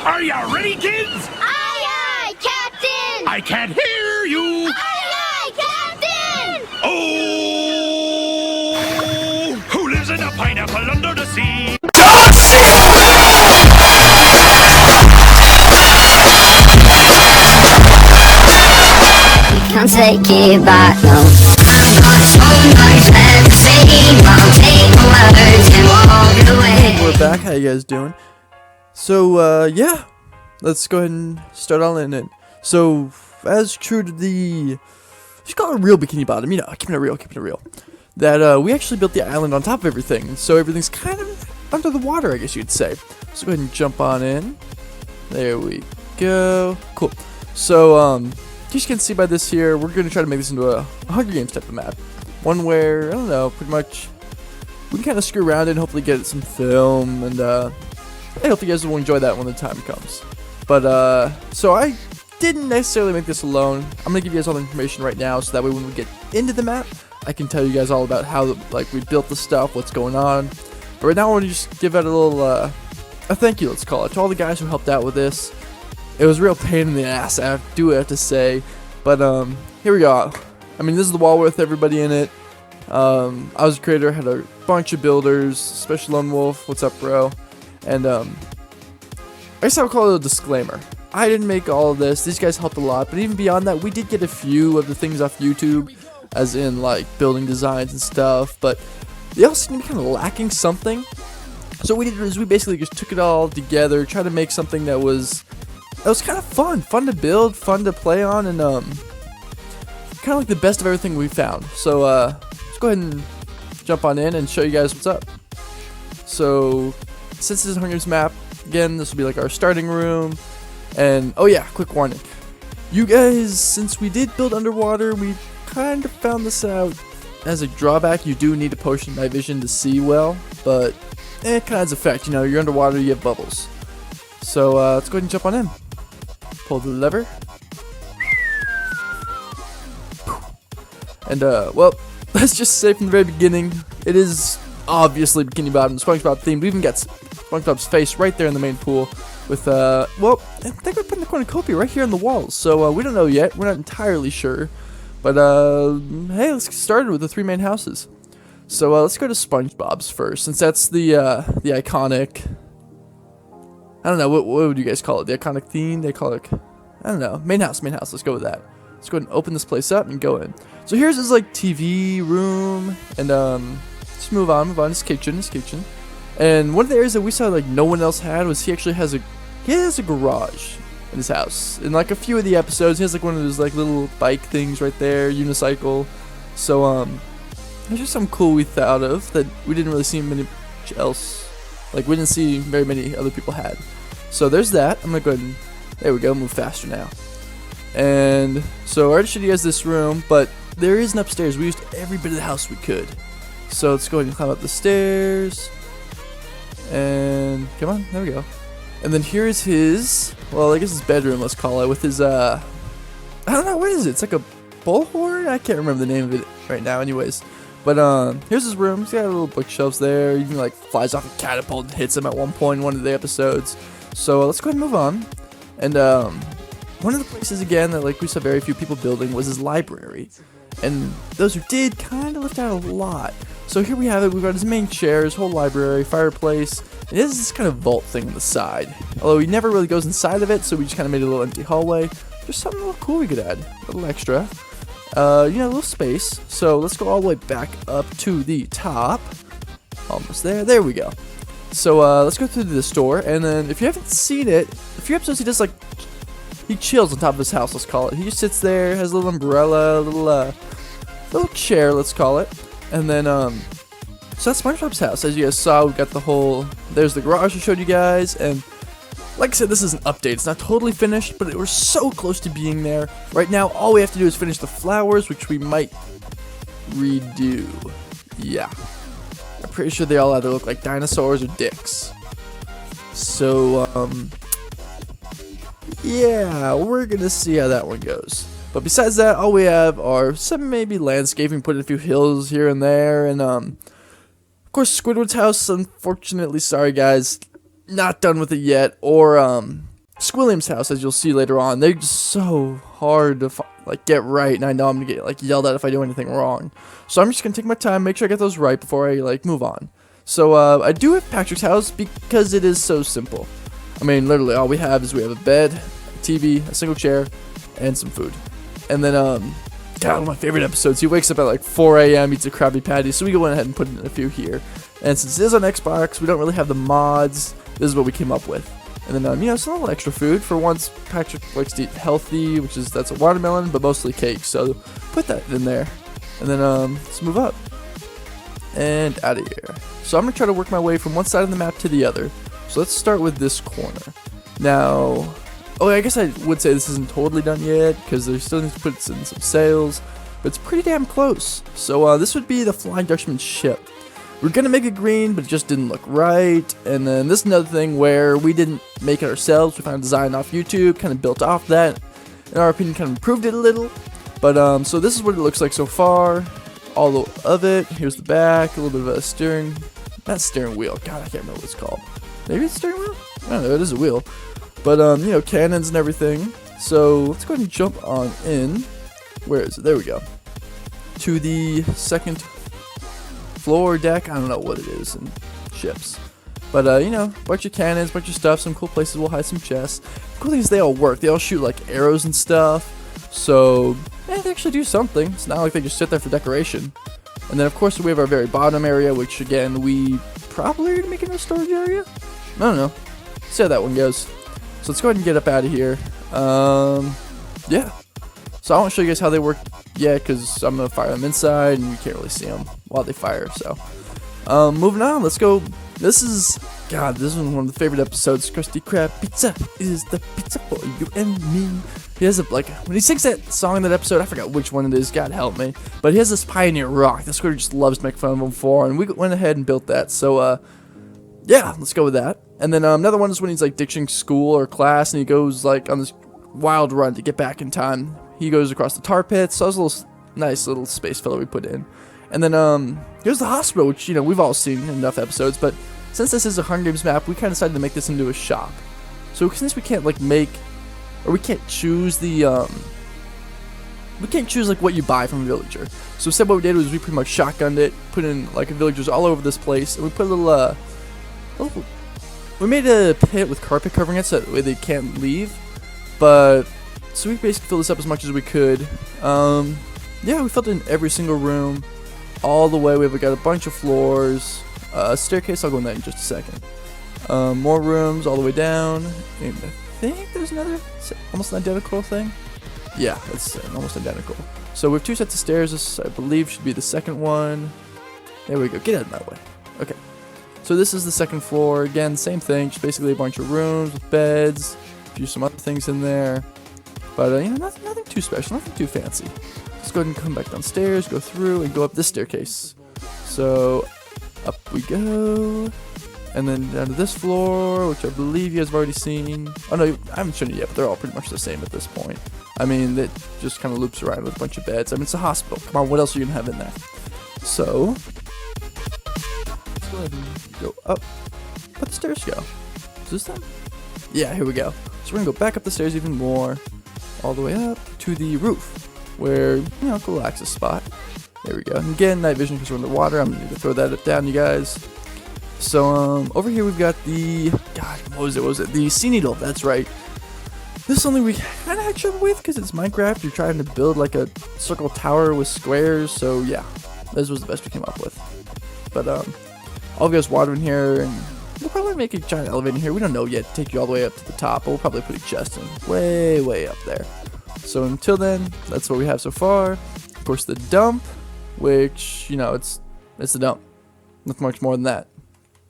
Are you ready, kids? Aye, aye, Captain! I can't hear you. Aye, aye, Captain! Oh! Who lives in a pineapple under the sea? Can't take it back, no. I've got so much left to say. I'll take my words and walk away. We're back. How you guys doing? So, yeah. Let's go ahead and start on in. So, as true to the... Just call it a real Bikini Bottom. You know, keeping it real, That, we actually built the island on top of everything. So, everything's kind of under the water, I guess you'd say. So, go ahead and jump on in. There we go. Cool. So, as you can see by this here, we're going to try to make this into a Hunger Games type of map. One where, I don't know, pretty much we can kind of screw around it and hopefully get some film, and I hope you guys will enjoy that when the time comes. But, so I didn't necessarily make this alone. I'm going to give you guys all the information right now, so that way when we get into the map, I can tell you guys all about how, like, we built the stuff, what's going on. But right now I want to just give out a little, a thank you, let's call it, to all the guys who helped out with this. It was a real pain in the ass, I do have to say. But, here we go. I mean, this is the wall with everybody in it. I was a creator, had a bunch of builders, especially Lone Wolf. What's up, bro? And, I guess I would call it a disclaimer. I didn't make all of this. These guys helped a lot. But even beyond that, we did get a few of the things off YouTube, as in, like, building designs and stuff. But they all seem to be kind of lacking something. So what we did was we basically just took it all together, tried to make something that was kind of fun to build, fun to play on, and kind of like the best of everything we found. So let's go ahead and jump on in and show you guys what's up. So since this is Hunger Games map, again, this will be like our starting room. And oh yeah, quick warning, you guys, since we did build underwater, we kind of found this out as a drawback. You do need a potion of night vision to see well, but it kind of has effect. You know, you're underwater, you have bubbles. So let's go ahead and jump on in. Pull the lever. And, well, let's just say from the very beginning, it is obviously Bikini Bottom, SpongeBob themed. We even got SpongeBob's face right there in the main pool with, well, I think we're putting the cornucopia right here on the walls. So, we don't know yet. We're not entirely sure. But, hey, let's get started with the three main houses. So, let's go to SpongeBob's first, since that's the iconic... I don't know, what would you guys call it? The iconic theme? They call it, I don't know, main house, let's go with that. Let's go ahead and open this place up and go in. So here's his, like, TV room, and, let's move on, his kitchen. And one of the areas that we saw, like, no one else had was he actually has a garage in his house. In, like, a few of the episodes, he has, like, one of those, like, little bike things right there, unicycle. So, there's just something cool we thought of that we didn't really see much else. Like, we didn't see very many other people had. So there's that. I'm gonna go ahead and, there we go, move faster now. And so I already showed you guys this room, but there is an upstairs. We used every bit of the house we could. So let's go ahead and climb up the stairs. And come on, there we go. And then here is his, well, I guess his bedroom, let's call it, with his, I don't know, what is it? It's like a bullhorn? I can't remember the name of it right now anyways. But, here's his room. He's got little bookshelves there. He can, like, flies off a catapult and hits him at one point in one of the episodes. So, let's go ahead and move on. And, one of the places, again, that, like, we saw very few people building was his library. And those who did kind of left out a lot. So, here we have it. We've got his main chair, his whole library, fireplace. And this is this kind of vault thing on the side. Although he never really goes inside of it, so we just kind of made a little empty hallway. Just something a little cool we could add. A little extra. You know, a little space. So let's go all the way back up to the top. Almost there. There we go. So let's go through this door, and then if you haven't seen it, a few episodes he does, like, he chills on top of his house. Let's call it. He just sits there, has a little umbrella, little chair. Let's call it. And then so that's SpongeBob's house. As you guys saw, we got the whole. There's the garage I showed you guys, and like I said, this is an update. It's not totally finished, but we're so close to being there. Right now, all we have to do is finish the flowers, which we might redo. Yeah. I'm pretty sure they all either look like dinosaurs or dicks. So, yeah, we're gonna see how that one goes. But besides that, all we have are some maybe landscaping, put in a few hills here and there, and, of course, Squidward's house, unfortunately, sorry guys, not done with it yet, or Squilliam's house, as you'll see later on, they're just so hard to get right, and I know I'm gonna get yelled at if I do anything wrong. So I'm just gonna take my time, make sure I get those right before I move on. So I do have Patrick's house because it is so simple. I mean, literally all we have is a bed, a TV, a single chair, and some food. And then God, one of my favorite episodes. He wakes up at 4 a.m., eats a Krabby Patty, so we went ahead and put in a few here. And since it is on Xbox, we don't really have the mods. This is what we came up with. And then, some little extra food. For once, Patrick likes to eat healthy, that's a watermelon, but mostly cake. So put that in there. And then, let's move up. And out of here. So I'm going to try to work my way from one side of the map to the other. So let's start with this corner. Now, I guess I would say this isn't totally done yet, because there still needs to put in some sails. But it's pretty damn close. So this would be the Flying Dutchman ship. We're going to make it green, but it just didn't look right. And then this is another thing where we didn't make it ourselves. We found a design off YouTube, kind of built off that. In our opinion, kind of improved it a little. But so this is what it looks like so far. All of it. Here's the back. A little bit of a not steering wheel. God, I can't remember what it's called. Maybe it's a steering wheel? I don't know. It is a wheel. But, cannons and everything. So let's go ahead and jump on in. Where is it? There we go. To the second floor deck. I don't know what it is in ships. But, bunch of cannons, bunch of stuff, some cool places we'll hide some chests. The cool thing is they all work. They all shoot, arrows and stuff. So, they actually do something. It's not like they just sit there for decoration. And then, of course, we have our very bottom area, which, again, we probably are going to make into a storage area. I don't know. See how that one goes. So, let's go ahead and get up out of here. Yeah. So, I won't show you guys how they work yet, because I'm going to fire them inside, and you can't really see them while they fire. So, moving on. Let's go. This is one of the favorite episodes. Krusty Krab pizza is the pizza for you and me. He has when he sings that song in that episode, I forgot which one it is, God help me. But he has this Pioneer rock. This squirter just loves to make fun of him for, and we went ahead and built that. So, yeah, let's go with that. And then another one is when he's ditching school or class, and he goes on this wild run to get back in time. He goes across the tar pits. So that was a little nice little space filler we put in. And then here's the hospital, which we've all seen in enough episodes. But since this is a Hunger Games map, we kind of decided to make this into a shop. So since we can't we can't choose the what you buy from a villager. So instead, what we did was we pretty much shotgunned it, put in villagers all over this place, and we put a little we made a pit with carpet covering it so that way they can't leave. But so we basically filled this up as much as we could. Yeah, we filled in every single room all the way. We've got a bunch of floors, staircase. I'll go in that in just a second. More rooms all the way down. And I think there's another almost an identical thing. Yeah, it's almost identical. So we have two sets of stairs. This, I believe, should be the second one. There we go. Get out of my way. Okay. So this is the second floor. Again, same thing. Just basically a bunch of rooms with beds. A few some other things in there. But, nothing too special. Nothing too fancy. Let's go ahead and come back downstairs, go through, and go up this staircase. So, up we go. And then down to this floor, which I believe you guys have already seen. Oh, no, I haven't shown you yet, but they're all pretty much the same at this point. I mean, it just kind of loops around with a bunch of beds. I mean, it's a hospital. Come on, what else are you going to have in there? So, let's go ahead and go up. Where'd the stairs go? Is this them? Yeah, here we go. So we're going to go back up the stairs even more. All the way up to the roof. Where, cool access spot. There we go. And again, night vision because we're in the water. I'm going to need to throw that down, you guys. So, over here we've got the, what was it? The Sea Needle, that's right. This is something we kind of had trouble with because it's Minecraft. You're trying to build a circle tower with squares, so yeah. This was the best we came up with. But, I'll get us water in here, and we'll probably make a giant elevator in here. We don't know yet, take you all the way up to the top, but we'll probably put a chest in way, way up there. So until then, that's what we have so far. Of course, the dump, which, it's the dump. Nothing much more than that.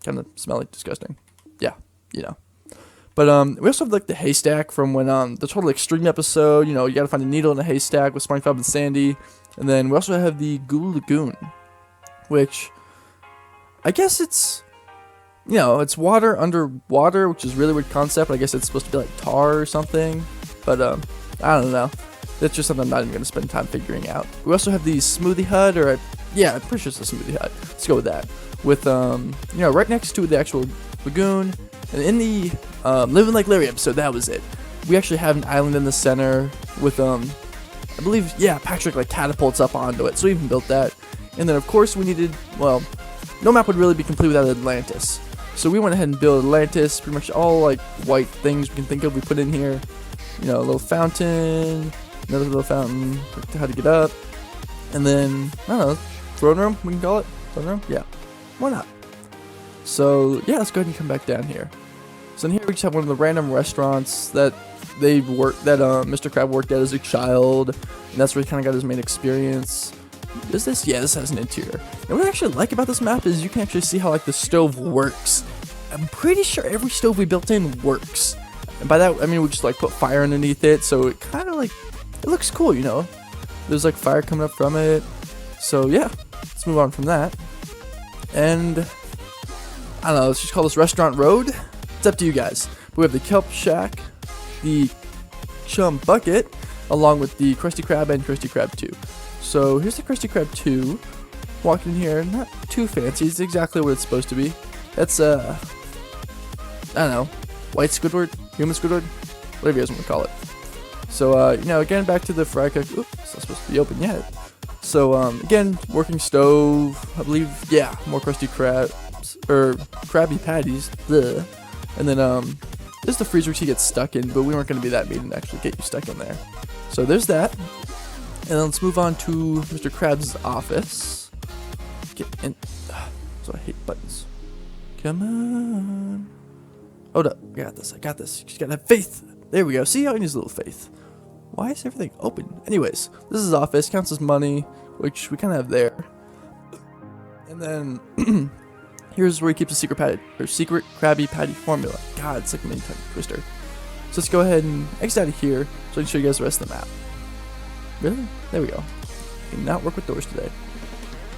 Kind of smelly, disgusting. Yeah, But we also have the haystack from when the Total Extreme episode. You gotta find a needle in a haystack with SpongeBob and Sandy. And then we also have the Goo Lagoon, which I guess it's it's water underwater, which is a really weird concept. I guess it's supposed to be tar or something. But I don't know. That's just something I'm not even gonna spend time figuring out. We also have the Smoothie Hut, I'm pretty sure it's the Smoothie Hut. Let's go with that. With right next to the actual lagoon, And in the Living Like Larry episode, that was it. We actually have an island in the center with I believe, yeah, Patrick like catapults up onto it, so we even built that. And then of course we needed, well, no map would really be complete without Atlantis. So we went ahead and built Atlantis, pretty much all like white things we can think of we put in here. You know, a little fountain, another little fountain, how to get up. And then, I don't know, throne room, we can call it? Throne room? Yeah, why not? So yeah, let's go ahead and come back down here. So in here we just have one of the random restaurants that Mr. Crab worked at as a child, and that's where he kind of got his main experience. Is this? Yeah, this has an interior. And what I actually like about this map is you can actually see how like the stove works. I'm pretty sure every stove we built in works. And by that, I mean we just like put fire underneath it, so it kind of like, it looks cool, you know? There's like fire coming up from it. So yeah, let's move on from that. And, I don't know, let's just call this Restaurant Road. It's up to you guys. We have the Kelp Shack, the Chum Bucket, along with the Krusty Krab and Krusty Krab 2. So here's the Krusty Krab 2. Walked in here, not too fancy. It's exactly what it's supposed to be. That's I don't know, white Squidward, human Squidward, whatever you guys want to call it. So you know, again, back to the fry cook. Oops, it's not supposed to be open yet. So again, working stove. I believe, yeah, more Krusty Krabs or Krabby Patties. Bleh. And then this is the freezer which he gets stuck in, but we weren't going to be that mean and actually get you stuck in there. So there's that. And then let's move on to Mr. Krabs' office. Get in. So I hate buttons. Come on. Hold up. I got this. I got this. You just gotta have faith. There we go. See how he needs a little faith. Why is everything open? Anyways, this is his office. Counts as money, which we kind of have there. And then here's where he keeps the secret Krabby Patty formula. God, it's like a mini tongue twister. So let's go ahead and exit out of here so I can show you guys the rest of the map. Really? There we go. I cannot work with doors today.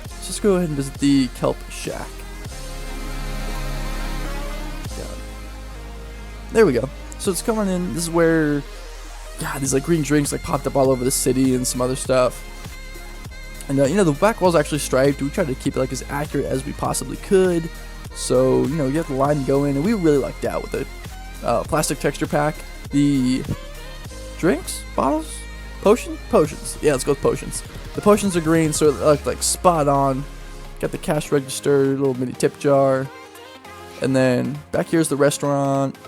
So let's go ahead and visit the Kelp Shack. Yeah. There we go. So it's coming in. This is where, God, these like green drinks like popped up all over the city and some other stuff. And you know, the back wall's actually striped. We tried to keep it like as accurate as we possibly could. So you know, you have the line to go in, and we really lucked out with the plastic texture pack. The drinks, bottles, potions. Yeah, let's go with potions. The potions are green, so it looked like spot on. Got the cash register, little mini tip jar, and then back here's the restaurant.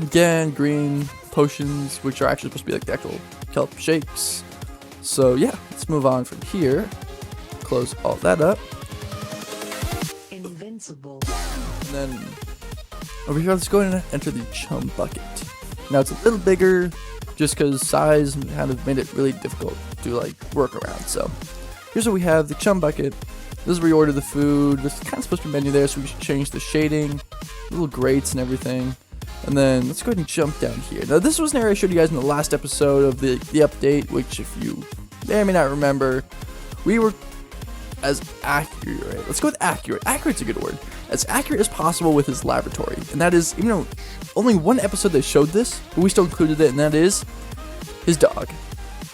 Again, green potions, which are actually supposed to be like the actual kelp shakes. So yeah, let's move on from here. Close all that up. Invincible. And then over here, let's go ahead and enter the Chum Bucket. Now it's a little bigger, just because size kind of made it really difficult to like work around. So here's what we have: the Chum Bucket. This is where you order the food. There's kind of supposed to be a menu there, so we should change the shading, little grates and everything. And then let's go ahead and jump down here. Now this was an area I showed you guys in the last episode of the update, which if you may or may not remember, we were as accurate. Let's go with accurate. Accurate's a good word. As accurate as possible with his laboratory. And that is, even though only one episode they showed this, but we still included it, and that is his dog.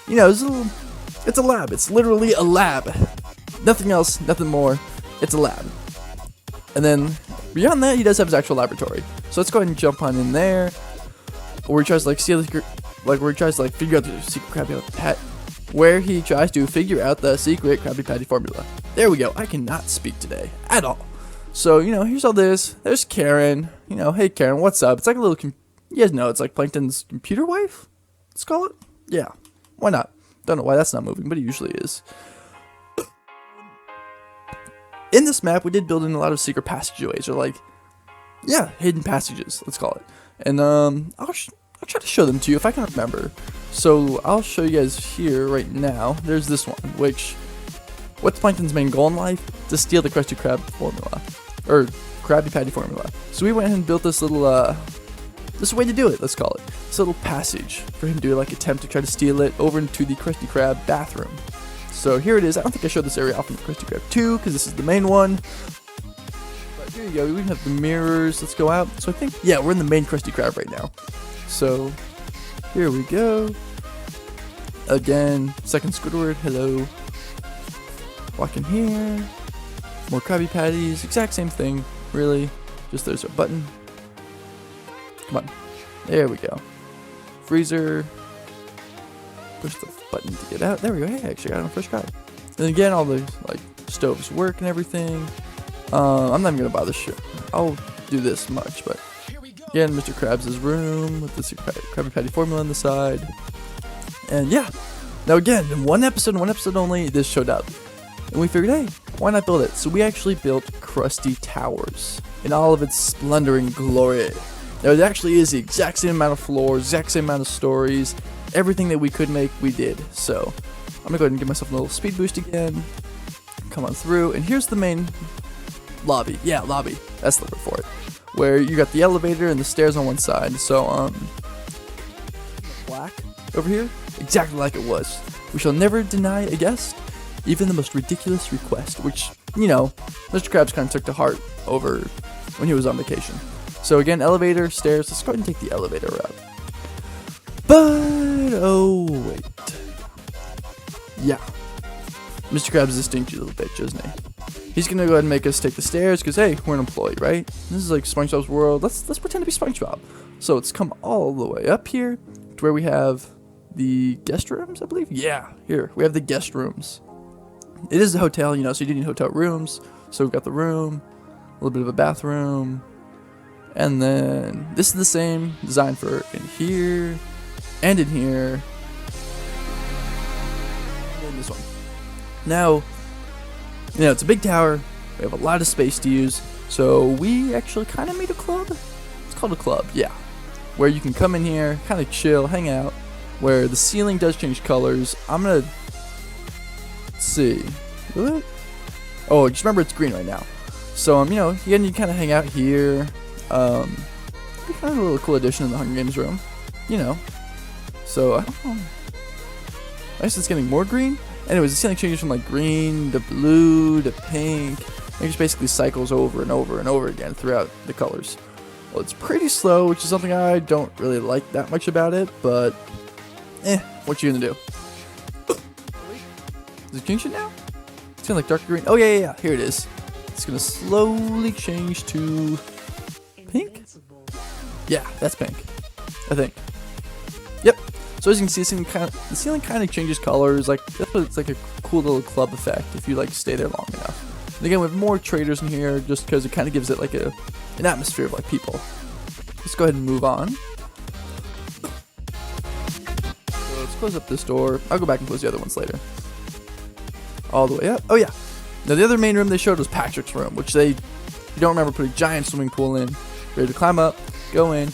You know, it's a lab. It's literally a lab. Nothing else, nothing more. It's a lab. And then beyond that, he does have his actual laboratory. So let's go ahead and jump on in there, where he tries to figure out the secret Krabby Patty, where he tries to figure out the secret Krabby Patty formula. There we go. I cannot speak today at all. So you know, here's all this. There's Karen. You know, hey Karen, what's up? It's like a little, you guys know, it's like Plankton's computer wife. Let's call it. Yeah, why not? Don't know why that's not moving, but it usually is. In this map, we did build in a lot of secret passageways, or like, yeah, hidden passages, let's call it. And I'll try to show them to you if I can remember. So I'll show you guys here right now. There's this one, which, what's Plankton's main goal in life? To steal the Krusty Krab formula, or Krabby Patty formula. So we went ahead and built this little, this way to do it, let's call it. This little passage for him to like attempt to try to steal it over into the Krusty Krab bathroom. So here it is. I don't think I showed this area off in the Krusty Krab 2 because this is the main one. But here you go. We even have the mirrors. Let's go out. So I think, yeah, we're in the main Krusty Krab right now. So here we go. Again, second Squidward. Hello. Walk in here. More Krabby Patties. Exact same thing, really. Just there's our button. Come on. There we go. Freezer. Push the button to get out. There we go. Hey, I actually got it on first try. And again, all the like stoves work and everything. I'm not even gonna bother shit. I'll do this much, but again, Mr. Krabs' room with the Krabby Patty formula on the side. And yeah. Now again, in one episode only, this showed up. And we figured, hey, why not build it? So we actually built Krusty Towers in all of its splendor and glory. Now it actually is the exact same amount of floors, exact same amount of stories. Everything that we could make, we did. So I'm gonna go ahead and give myself a little speed boost again. Come on through, and here's the main lobby. Yeah, lobby. That's the word for it. Where you got the elevator and the stairs on one side. So black over here, exactly like it was. We shall never deny a guest, even the most ridiculous request, which, you know, Mr. Krabs kind of took to heart over when he was on vacation. So again, elevator, stairs. Let's go ahead and take the elevator up. But oh wait, yeah, Mr. Krabs is a stinky little bitch, isn't he? He's gonna go ahead and make us take the stairs because hey, we're an employee, right? This is like SpongeBob's world. Let's pretend to be SpongeBob. So let's come all the way up here to where we have the guest rooms, I believe. Yeah, here we have the guest rooms. It is a hotel, you know, so you do need hotel rooms. So we've got the room, a little bit of a bathroom, and then this is the same design for in here and in here and in this one. Now, you know, it's a big tower. We have a lot of space to use, so we actually kind of made a club. It's called a club, yeah, where you can come in here, kind of chill, hang out. Where the ceiling does change colors. I'm gonna see. Will it? Oh, just remember it's green right now. So you know, you can kind of hang out here. Kind of a little cool addition in the Hunger Games room, you know. So I don't know. I guess it's getting more green. Anyways, the ceiling changes from like green to blue to pink. It just basically cycles over and over and over again throughout the colors. Well, it's pretty slow, which is something I don't really like that much about it, but what you gonna do? Is it changing now? It's gonna like dark green. Oh yeah, here it is. It's gonna slowly change to pink. Yeah, that's pink, I think. Yep. So as you can see, the ceiling kind of changes colors. Like it's like a cool little club effect if you like stay there long enough. And again, we have more traders in here just because it kind of gives it like an atmosphere of like people. Let's go ahead and move on. So let's close up this door. I'll go back and close the other ones later. All the way up. Oh yeah. Now the other main room they showed was Patrick's room, which they, if you don't remember, put a giant swimming pool in. Ready to climb up, go in,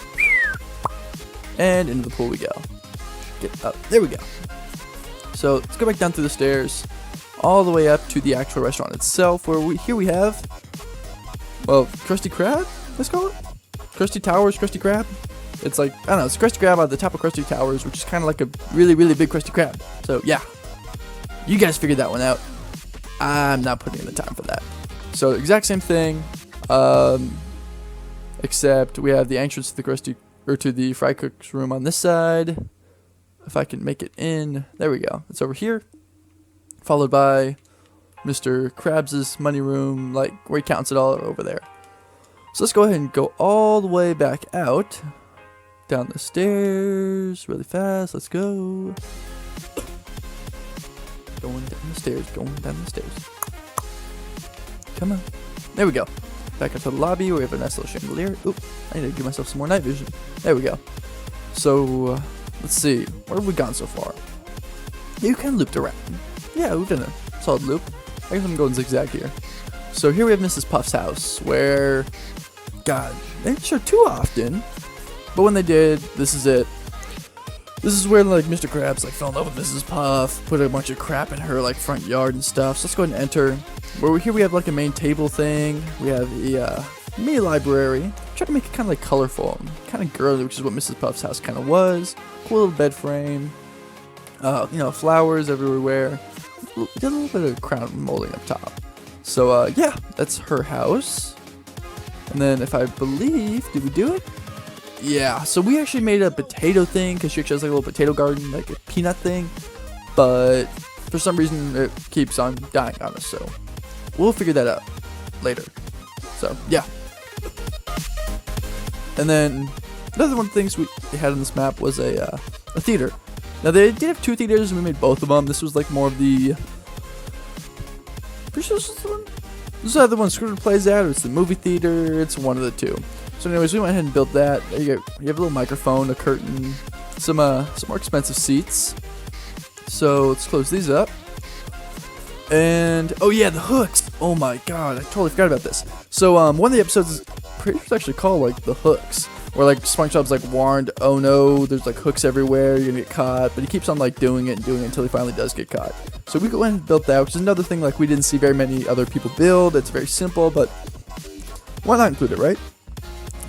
and into the pool we go. Get up. There we go. So let's go back down through the stairs, all the way up to the actual restaurant itself, where here we have, well, Krusty Krab, let's call it. Krusty Towers, Krusty Krab. It's like, I don't know, it's Krusty Krab at the top of Krusty Towers, which is kind of like a really, really big Krusty Krab. So yeah, you guys figured that one out. I'm not putting in the time for that. So exact same thing, except we have the entrance to the fry cook's room on this side. If I can make it in, there we go. It's over here, followed by Mr. Krabs' money room, like where he counts it all over there. So let's go ahead and go all the way back out, down the stairs, really fast. Let's go. Going down the stairs, going down the stairs. Come on. There we go. Back up to the lobby where we have a nice little chandelier. Oop, I need to give myself some more night vision. There we go. So, let's see. Where have we gone so far? You kind of looped around. Yeah, we've done a solid loop. I guess I'm going zigzag here. So here we have Mrs. Puff's house, where, God, they didn't show too often. But when they did, this is it. This is where like Mr. Krabs like fell in love with Mrs. Puff, put a bunch of crap in her like front yard and stuff. So let's go ahead and enter. Here we have like a main table thing. We have the mini library. Try to make it kind of like colorful, kind of girly, which is what Mrs. Puff's house kind of was. Cool little bed frame. You know, flowers everywhere. Did a little bit of crown molding up top. So yeah, that's her house. And then if I believe, did we do it? Yeah, so we actually made a potato thing because she actually has like a little potato garden, like a peanut thing. But for some reason it keeps on dying on us, so we'll figure that out later. So yeah. And then Another one of the things they had on this map was a theater. Now they did have 2 theaters, and we made both of them. This was like more of the. Pretty sure this is the one. This is the other one Scooter plays at, or it's the movie theater. It's one of the 2. So, anyways, we went ahead and built that. There you go. You have a little microphone, a curtain, some more expensive seats. So let's close these up. And oh yeah, the hooks. Oh my god, I totally forgot about this. So one of the episodes is pretty sure it's actually called like the hooks, where like SpongeBob's like warned, oh no, there's like hooks everywhere, you're gonna get caught, but he keeps on like doing it until he finally does get caught. So we go ahead and built that, which is another thing like we didn't see very many other people build. It's very simple, but why not include it, right?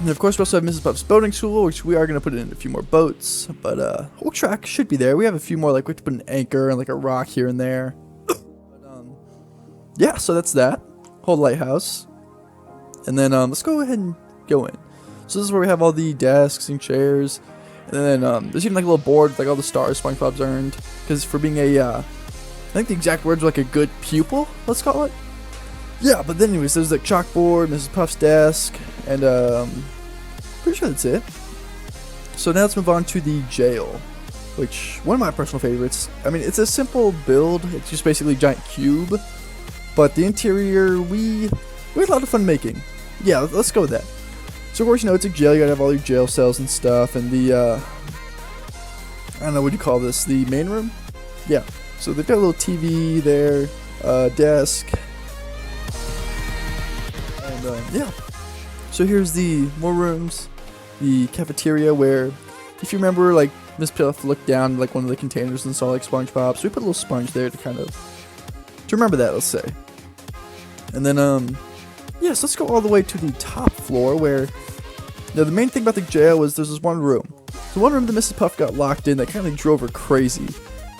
And of course we also have Mrs. Puff's boating school, which we are gonna put in a few more boats, but whole track should be there. We have a few more, like we have to put an anchor and like a rock here and there. Yeah, so that's that whole lighthouse. And then let's go ahead and go in. So this is where we have all the desks and chairs. And then there's even like a little board with like all the stars SpongeBob's earned. Because for being a, I think the exact words were like a good pupil, let's call it. Yeah, but then anyways, there's like chalkboard, Mrs. Puff's desk, and pretty sure that's it. So now let's move on to the jail, which one of my personal favorites. I mean, it's a simple build. It's just basically a giant cube. But the interior, we had a lot of fun making. Yeah, let's go with that. So of course, you know, it's a jail. You gotta have all your jail cells and stuff, and the I don't know what you call this, the main room. Yeah. So they've got a little TV there, desk, and yeah. So here's the more rooms, the cafeteria where, if you remember, like Miss Puff looked down like one of the containers and saw like SpongeBob. So we put a little sponge there to kind of remember that, let's say. And then yes, let's go all the way to the top floor where now the main thing about the jail was there's this one room. So one room that Mrs. Puff got locked in that kind of drove her crazy.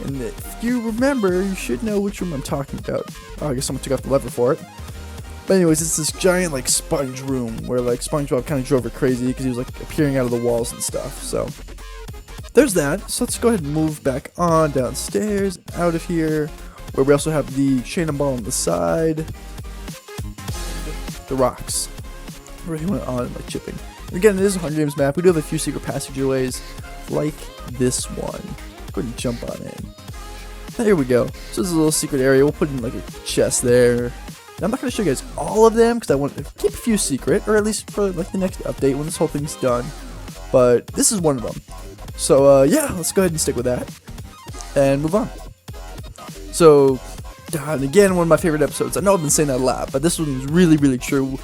And if you remember, you should know which room I'm talking about. Oh, I guess someone took off the lever for it. But anyways, it's this giant like sponge room where like SpongeBob kind of drove her crazy because he was like appearing out of the walls and stuff. So there's that. So let's go ahead and move back on downstairs, out of here, where we also have the chain and ball on the side, the rocks. Really went on like chipping. And again, it is a Hunger Games map. We do have a few secret passageways like this one. Go ahead and jump on in. Now, here we go. So this is a little secret area. We'll put in like a chest there. Now, I'm not going to show you guys all of them because I want to keep a few secret, or at least for like the next update when this whole thing's done. But this is one of them. So yeah, let's go ahead and stick with that and move on. So, God, again, one of my favorite episodes. I know I've been saying that a lot, but this one's really, really true.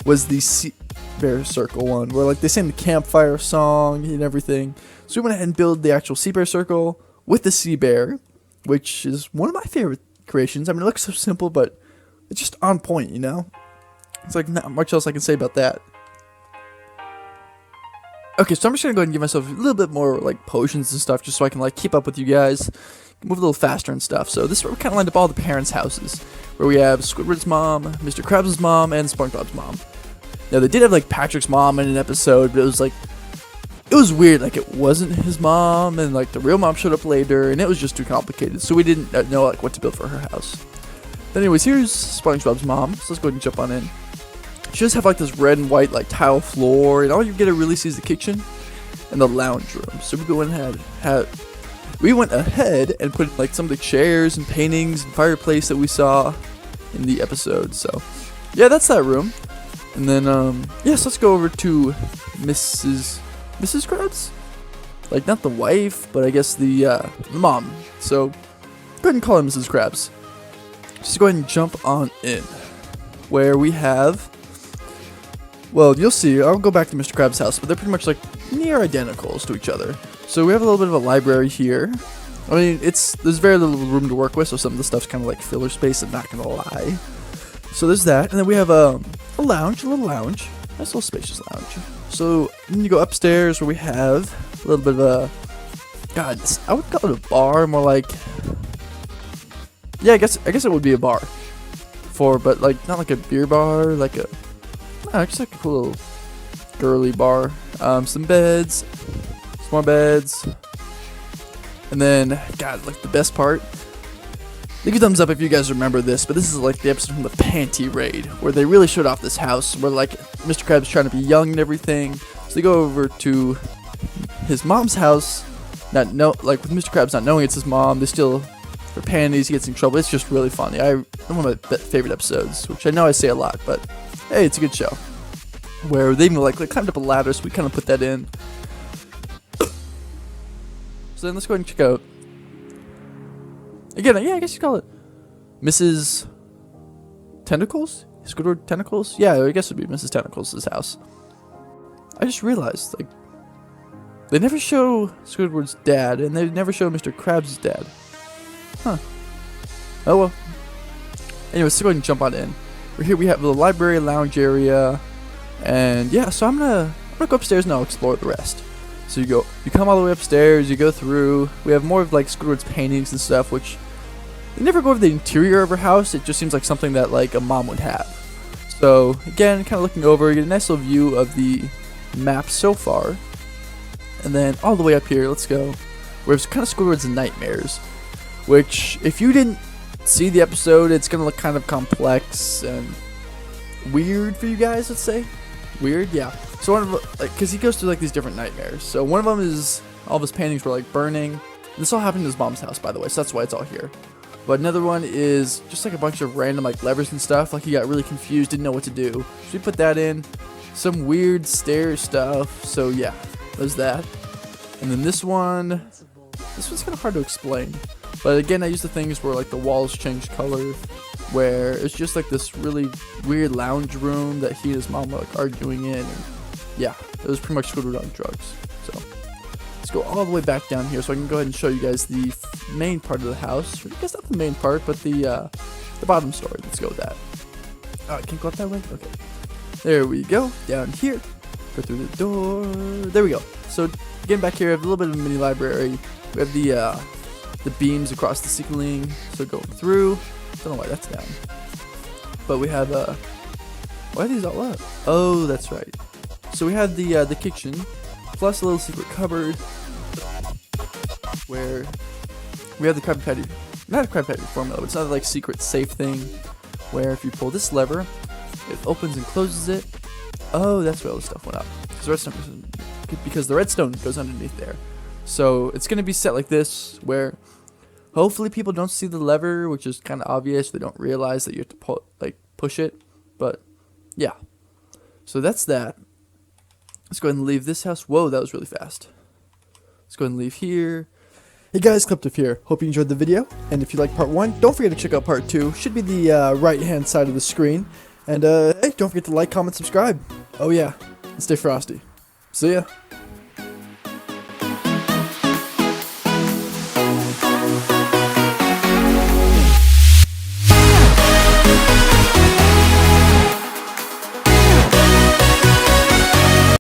Was the Sea Bear Circle one, where like they sang the campfire song and everything. So we went ahead and built the actual Sea Bear Circle with the sea bear, which is one of my favorite creations. I mean, it looks so simple, but it's just on point, you know? It's like not much else I can say about that. Okay, so I'm just gonna go ahead and give myself a little bit more like potions and stuff, just so I can like keep up with you guys, move a little faster and stuff. So this is where we kind of lined up all the parents' houses, where we have Squidward's mom, Mr. Krabs' mom, and SpongeBob's mom. Now they did have like Patrick's mom in an episode, but it was weird. Like it wasn't his mom, and like the real mom showed up later, and it was just too complicated. So we didn't know like what to build for her house. But anyways, here's SpongeBob's mom. So let's go ahead and jump on in. She does have like this red and white like tile floor, and all you get to really see is the kitchen and the lounge room. So we went ahead and put like some of the chairs and paintings and fireplace that we saw in the episode. So yeah, that's that room. And then yes, let's go over to Mrs. Krabs. Like not the wife, but I guess the mom. So go ahead and call her Mrs. Krabs. Just go ahead and jump on in, where we have. Well, you'll see. I'll go back to Mr. Krabs' house, but they're pretty much like near identicals to each other. So we have a little bit of a library here. I mean, there's very little room to work with, so some of the stuff's kind of like filler space. I'm not gonna lie. So there's that, and then we have a lounge, a little lounge, nice little spacious lounge. So then you go upstairs, where we have a little bit of a, God, I would call it a bar, more like, yeah, I guess it would be a bar, but like not like a beer bar, like a. Just like a cool little girly bar. Some beds, some more beds, and then, God, like the best part. Leave a thumbs up if you guys remember this, but this is like the episode from the Panty Raid, where they really showed off this house, where like Mr. Krabs trying to be young and everything. So they go over to his mom's house, with Mr. Krabs not knowing it's his mom. They steal her panties. He gets in trouble. It's just really funny. One of my favorite episodes, which I know I say a lot, but hey, it's a good show. Where they even climbed up a ladder, so we kind of put that in. So then let's go ahead and check out. Again, yeah, I guess you call it Mrs. Tentacles? Squidward Tentacles? Yeah, I guess it would be Mrs. Tentacles' house. I just realized, they never show Squidward's dad, and they never show Mr. Krabs' dad. Huh. Oh well. Anyway, let's go ahead and jump on in. We're here, we have the library lounge area, and yeah, so I'm gonna go upstairs and I'll explore the rest. So you come all the way upstairs, you go through, we have more of Squidward's paintings and stuff, which they never go over the interior of her house. It just seems like something that a mom would have. So again, kind of looking over, you get a nice little view of the map so far. And then all the way up here, let's go, where it's kind of Squidward's nightmares, which if you didn't see the episode, it's going to look kind of complex and weird for you guys, let's say. Weird, yeah. So one of because he goes through these different nightmares. So one of them is all of his paintings were burning. This all happened in his mom's house, by the way, so that's why it's all here. But another one is just a bunch of random levers and stuff. He got really confused, didn't know what to do. So we put that in. Some weird stairs stuff. So yeah, there's that. And then this one's kind of hard to explain. But again, I used the things where the walls change color, where it's just this really weird lounge room that he and his mom were arguing in. And yeah, it was pretty much Squidward on drugs. So let's go all the way back down here so I can go ahead and show you guys the main part of the house. I guess not the main part, but the bottom story. Let's go with that. Oh, I can't go up that way? Okay. There we go. Down here. Go through the door. There we go. So getting back here, I have a little bit of a mini library. We have the beams across the ceiling. So going through. Don't know why that's down. But we have why are these all up? Oh, that's right. So we have the kitchen, plus a little secret cupboard, where we have the Krabby Patty, not a Krabby Patty formula, but it's not secret safe thing, where if you pull this lever, it opens and closes it. Oh, that's where all the stuff went up. Because the redstone goes underneath there. So it's gonna be set like this, where hopefully people don't see the lever, which is kind of obvious. They don't realize that you have to push it. But yeah, so that's that. Let's go ahead and leave this house. Whoa, that was really fast. Let's go ahead and leave here. Hey guys, Cliptip here. Hope you enjoyed the video. And if you like part 1, don't forget to check out part 2. Should be the right hand side of the screen. And hey, don't forget to like, comment, subscribe. Oh yeah, and stay frosty. See ya.